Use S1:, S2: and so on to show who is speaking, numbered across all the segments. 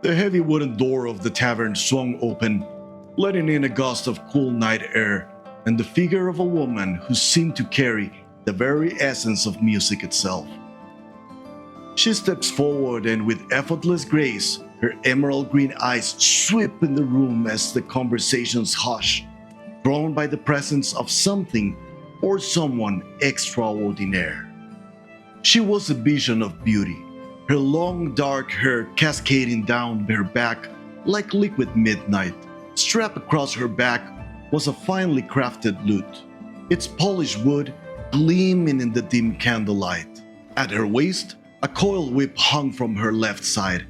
S1: The heavy wooden door of the tavern swung open, letting in a gust of cool night air and the figure of a woman who seemed to carry the very essence of music itself. She steps forward and with effortless grace, her emerald green eyes sweep in the room as the conversations hush, drawn by the presence of something or someone extraordinary. She was a vision of beauty, her long dark hair cascading down her back like liquid midnight. Strapped across her back was a finely crafted lute, its polished wood gleaming in the dim candlelight. At her waist, a coil whip hung from her left side,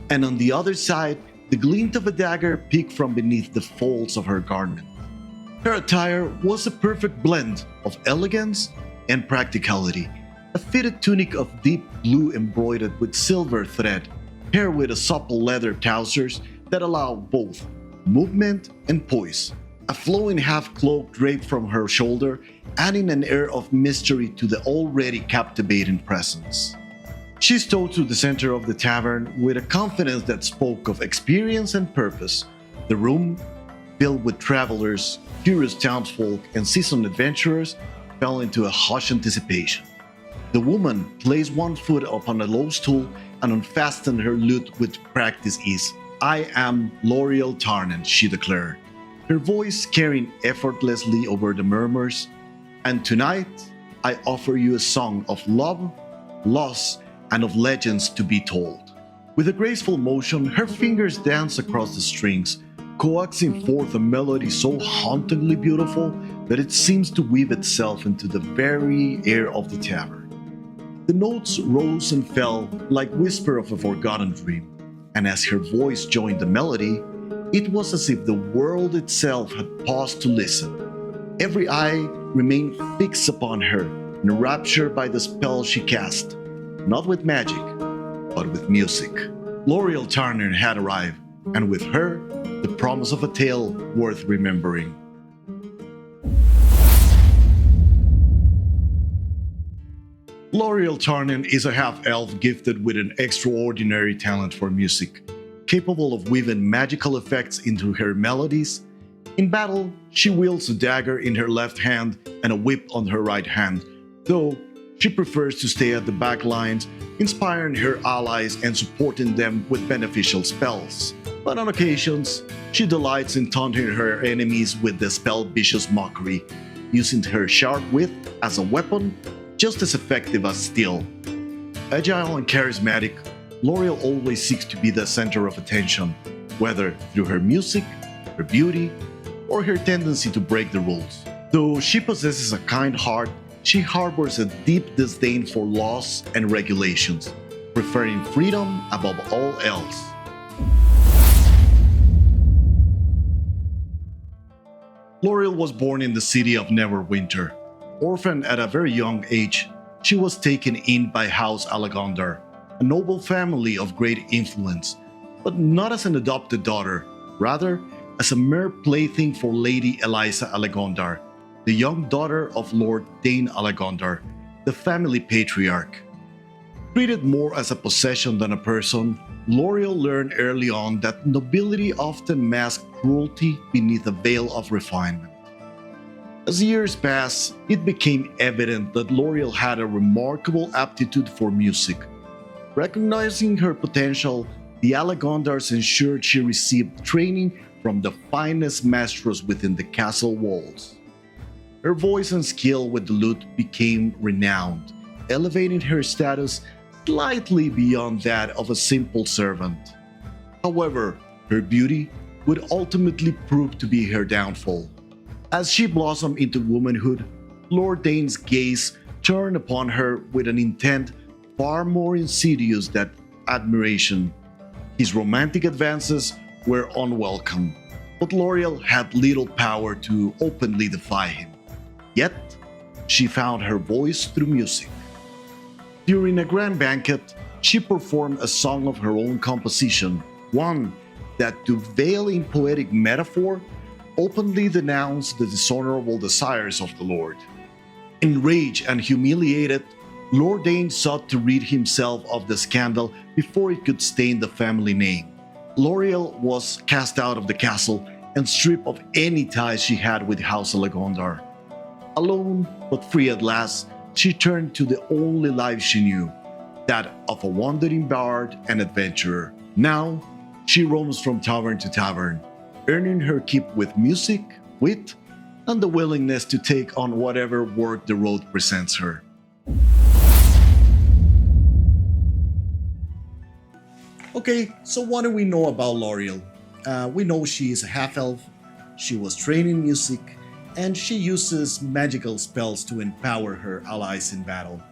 S1: and on the other side, the glint of a dagger peeked from beneath the folds of her garment. Her attire was a perfect blend of elegance and practicality, a fitted tunic of deep blue embroidered with silver thread, paired with a supple leather trousers that allowed both movement and poise. A flowing half-cloak draped from her shoulder, adding an air of mystery to the already captivating presence. She strode to the center of the tavern with a confidence that spoke of experience and purpose. The room, filled with travelers, curious townsfolk, and seasoned adventurers, fell into a hushed anticipation. The woman placed one foot upon a low stool and unfastened her lute with practiced ease. "I am Lauriel Tarnen," she declared, her voice carrying effortlessly over the murmurs. "And tonight, I offer you a song of love, loss, and of legends to be told." With a graceful motion, her fingers danced across the strings, coaxing forth a melody so hauntingly beautiful that it seems to weave itself into the very air of the tavern. The notes rose and fell like whisper of a forgotten dream, and as her voice joined the melody, it was as if the world itself had paused to listen. Every eye remained fixed upon her, enraptured by the spell she cast, not with magic, but with music. Lauriel Tarnen had arrived, and with her, the promise of a tale worth remembering. Lauriel Tarnen is a half-elf gifted with an extraordinary talent for music, capable of weaving magical effects into her melodies. In battle, she wields a dagger in her left hand and a whip on her right hand, though she prefers to stay at the back lines, inspiring her allies and supporting them with beneficial spells. But on occasions, she delights in taunting her enemies with the spell-vicious mockery, using her sharp wit as a weapon just as effective as steel. Agile and charismatic, Lauriel always seeks to be the center of attention, whether through her music, her beauty, or her tendency to break the rules. Though she possesses a kind heart, she harbors a deep disdain for laws and regulations, preferring freedom above all else. Lauriel was born in the city of Neverwinter. Orphaned at a very young age, she was taken in by House Alagondar, a noble family of great influence, but not as an adopted daughter, rather as a mere plaything for Lady Eliza Alagondar, the young daughter of Lord Dane Alagondar, the family patriarch. Treated more as a possession than a person, Lauriel learned early on that nobility often masked cruelty beneath a veil of refinement. As years passed, it became evident that Lauriel had a remarkable aptitude for music. Recognizing her potential, the Alagondars ensured she received training from the finest maestros within the castle walls. Her voice and skill with the lute became renowned, elevating her status slightly beyond that of a simple servant. However, her beauty would ultimately prove to be her downfall. As she blossomed into womanhood, Lord Dane's gaze turned upon her with an intent far more insidious than admiration. His romantic advances were unwelcome, but Lauriel had little power to openly defy him. Yet, she found her voice through music. During a grand banquet, she performed a song of her own composition, one that, to veil in poetic metaphor, openly denounced the dishonorable desires of the Lord. Enraged and humiliated, Lord Dane sought to rid himself of the scandal before it could stain the family name. Lauriel was cast out of the castle and stripped of any ties she had with House Alagondar. Alone but free at last, she turned to the only life she knew, that of a wandering bard and adventurer. Now, she roams from tavern to tavern, earning her keep with music, wit, and the willingness to take on whatever work the road presents her.
S2: Okay, so what do we know about Lauriel? We know she is a half-elf, she was trained in music, and she uses magical spells to empower her allies in battle.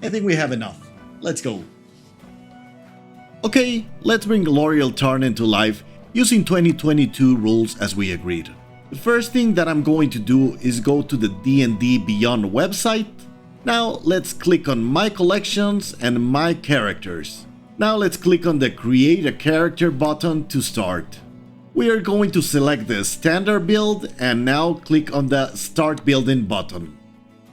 S2: I think we have enough. Let's go. Okay, let's bring Lauriel Tarnen to life using 2022 rules as we agreed. The first thing that I'm going to do is go to the D&D Beyond website. Now let's click on My Collections and My Characters. Now let's click on the Create a Character button to start. We are going to select the standard build and now click on the Start Building button.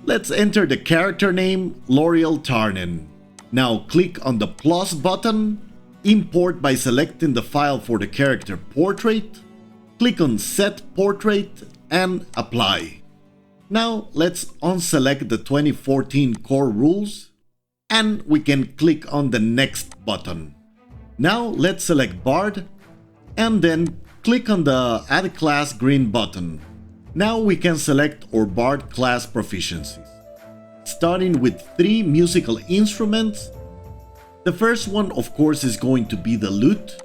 S2: Let's enter the character name Lauriel Tarnen. Now click on the plus button, import by selecting the file for the character portrait, click on Set Portrait and Apply. Now let's unselect the 2014 core rules and we can click on the Next button. Now let's select Bard and then click on the Add Class green button. Now we can select our Bard class proficiencies. Starting with 3 musical instruments. The first one of course is going to be the lute.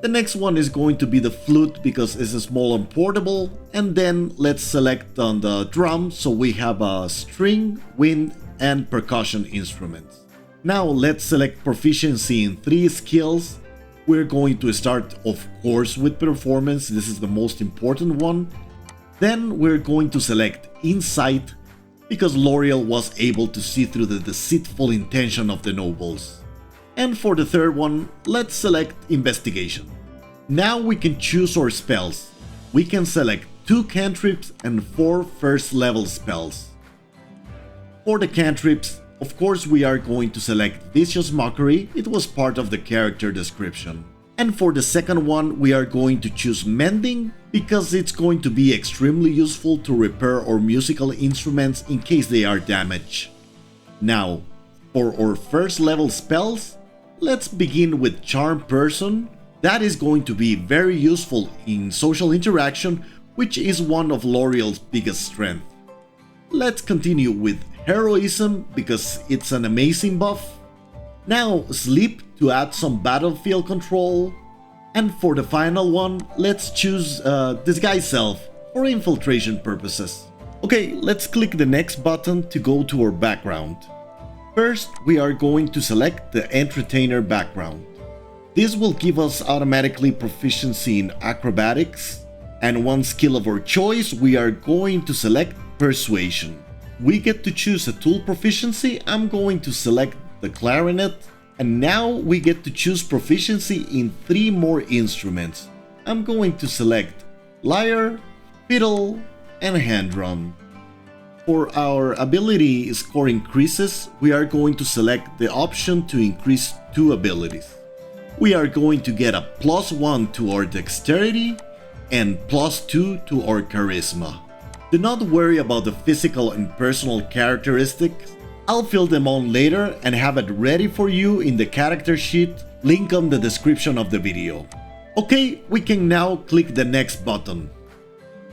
S2: The next one is going to be the flute because it's small and portable. And then let's select on the drum so we have a string, wind and percussion instruments. Now let's select proficiency in 3 skills. We're going to start of course with performance, this is the most important one. Then we're going to select insight because Lauriel was able to see through the deceitful intention of the nobles. And for the third one, let's select investigation. Now we can choose our spells. We can select 2 cantrips and 4 first level spells. For the cantrips, of course we are going to select Vicious Mockery, it was part of the character description. And for the second one we are going to choose Mending because it's going to be extremely useful to repair our musical instruments in case they are damaged. Now, for our first level spells, let's begin with Charm Person. That is going to be very useful in social interaction, which is one of Lauriel's biggest strengths. Let's continue with Heroism because it's an amazing buff. Now Sleep to add some battlefield control. And for the final one, let's choose Disguise Self for infiltration purposes. Okay, let's click the next button to go to our background. First, we are going to select the Entertainer background. This will give us automatically proficiency in acrobatics. And one skill of our choice, we are going to select Persuasion. We get to choose a tool proficiency. I'm going to select the clarinet. And now we get to choose proficiency in 3 more instruments. I'm going to select lyre, fiddle, and hand drum. For our ability score increases, we are going to select the option to increase 2 abilities. We are going to get a +1 to our dexterity and +2 to our charisma. Do not worry about the physical and personal characteristics. I'll fill them on later and have it ready for you in the character sheet, link on the description of the video. Okay, we can now click the next button.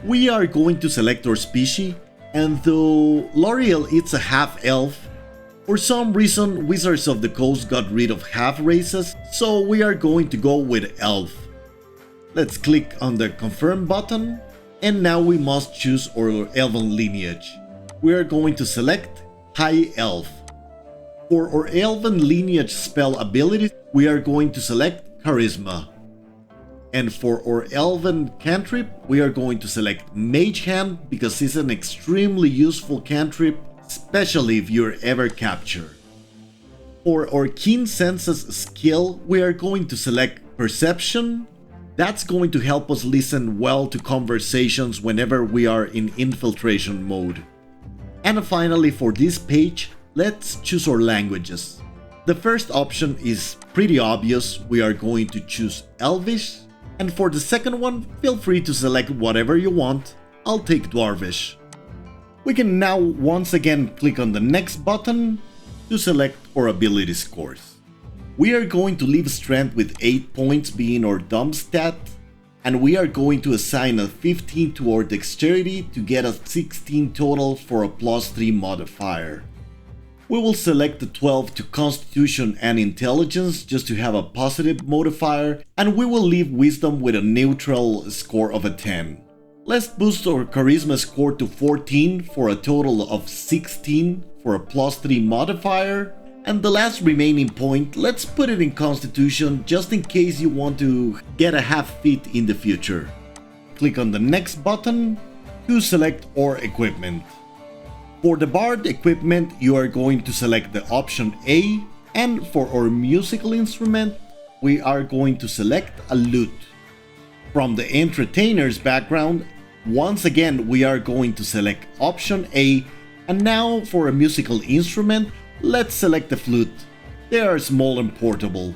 S2: We are going to select our species, and though Lauriel is a half-elf, for some reason Wizards of the Coast got rid of half races, so we are going to go with elf. Let's click on the confirm button. And now we must choose our elven lineage. We are going to select High Elf. For our elven lineage spell ability, we are going to select Charisma. And for our elven cantrip, we are going to select Mage Hand because it's an extremely useful cantrip, especially if you're ever captured. For our Keen Senses skill, we are going to select Perception. That's going to help us listen well to conversations whenever we are in infiltration mode. And finally, for this page, let's choose our languages. The first option is pretty obvious, we are going to choose Elvish, and for the second one, feel free to select whatever you want. I'll take Dwarvish. We can now once again click on the next button to select our ability scores. We are going to leave strength with 8 points being our dump stat, and we are going to assign a 15 to our dexterity to get a 16 total for a +3 modifier. We will select the 12 to Constitution and Intelligence just to have a positive modifier, and we will leave Wisdom with a neutral score of a 10. Let's boost our Charisma score to 14 for a total of 16 for a +3 modifier, and the last remaining point, let's put it in Constitution just in case you want to get a half feat in the future. Click on the next button to select our equipment. For the Bard equipment, you are going to select the option A, and for our musical instrument, we are going to select a lute. From the entertainer's background, once again we are going to select option A, and now for a musical instrument, let's select the flute. They are small and portable.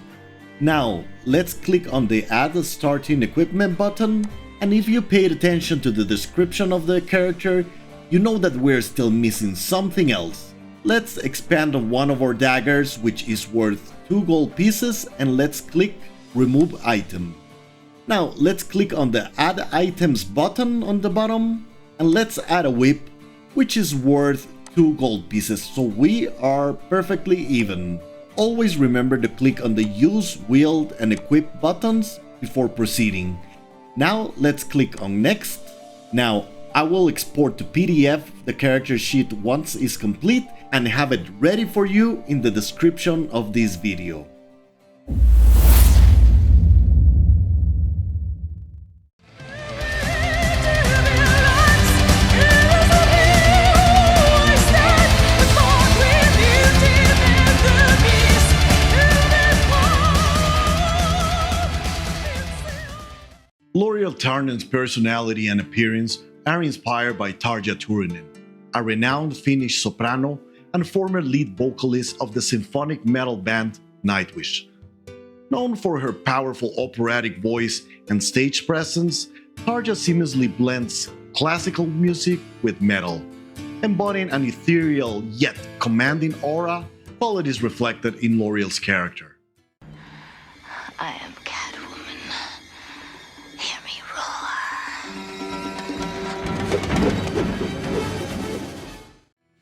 S2: Now, let's click on the Add a Starting Equipment button, and if you paid attention to the description of the character, you know that we're still missing something else. Let's expand on one of our daggers, which is worth 2 gold pieces, and let's click Remove Item. Now let's click on the Add Items button on the bottom, and let's add a whip, which is worth 2 gold pieces, so we are perfectly even. Always remember to click on the Use, Wield, and Equip buttons before proceeding. Now let's click on Next. Now I will export to PDF the character sheet once it's complete and have it ready for you in the description of this video.
S1: Lauriel Tarnen's personality and appearance are inspired by Tarja Turunen, a renowned Finnish soprano and former lead vocalist of the symphonic metal band Nightwish. Known for her powerful operatic voice and stage presence, Tarja seamlessly blends classical music with metal, embodying an ethereal yet commanding aura, qualities reflected in Lauriel's character.
S3: I am Catwoman. Hear me roar.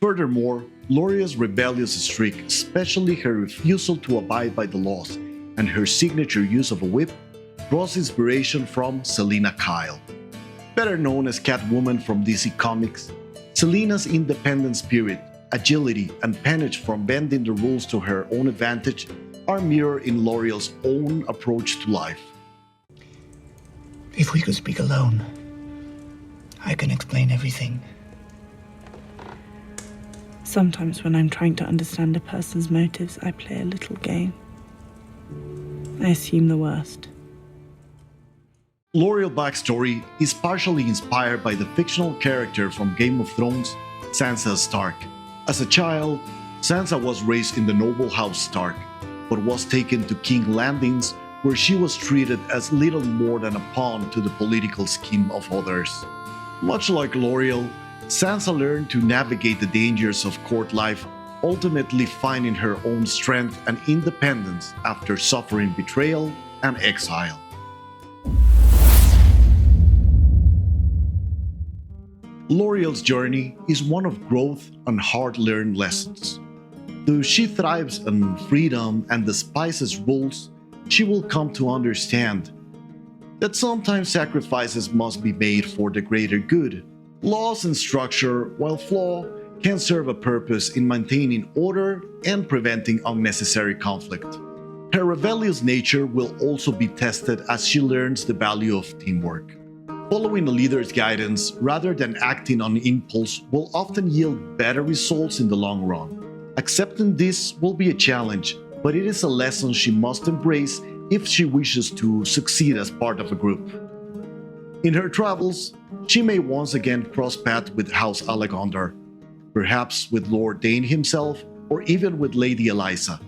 S1: Furthermore, Lauriel's rebellious streak, especially her refusal to abide by the laws and her signature use of a whip, draws inspiration from Selina Kyle. Better known as Catwoman from DC Comics, Selina's independent spirit, agility, and panache from bending the rules to her own advantage are mirrored in Lauriel's own approach to life.
S4: If we could speak alone, I can explain everything.
S5: Sometimes when I'm trying to understand a person's motives, I play a little game. I assume the worst.
S1: Lauriel's backstory is partially inspired by the fictional character from Game of Thrones, Sansa Stark. As a child, Sansa was raised in the noble House Stark, but was taken to King's Landings, where she was treated as little more than a pawn to the political scheme of others. Much like Lauriel, Sansa learned to navigate the dangers of court life, ultimately finding her own strength and independence after suffering betrayal and exile. Lauriel's journey is one of growth and hard-learned lessons. Though she thrives on freedom and despises rules, she will come to understand that sometimes sacrifices must be made for the greater good. Laws and structure, while flawed, can serve a purpose in maintaining order and preventing unnecessary conflict. Her rebellious nature will also be tested as she learns the value of teamwork. Following a leader's guidance rather than acting on impulse will often yield better results in the long run. Accepting this will be a challenge, but it is a lesson she must embrace if she wishes to succeed as part of a group. In her travels, she may once again cross paths with House Alagondar, perhaps with Lord Dane himself, or even with Lady Eliza.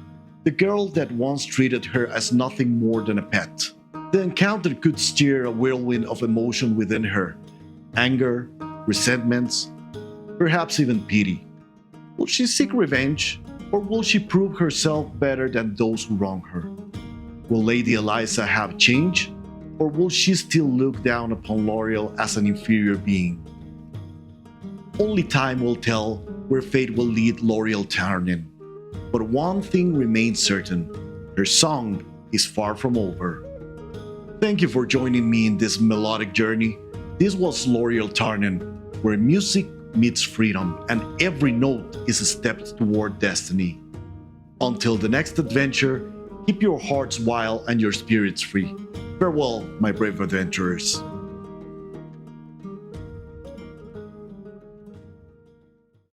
S1: the girl that once treated her as nothing more than a pet. The encounter could stir a whirlwind of emotion within her: anger, resentments, perhaps even pity. Will she seek revenge, or will she prove herself better than those who wrong her? Will Lady Eliza have changed, or will she still look down upon Lauriel as an inferior being? Only time will tell where fate will lead Lauriel Tarnen. But one thing remains certain: her song is far from over. Thank you for joining me in this melodic journey. This was Lauriel Tarnen, where music meets freedom and every note is a step toward destiny. Until the next adventure, keep your hearts wild and your spirits free. Farewell, my brave adventurers.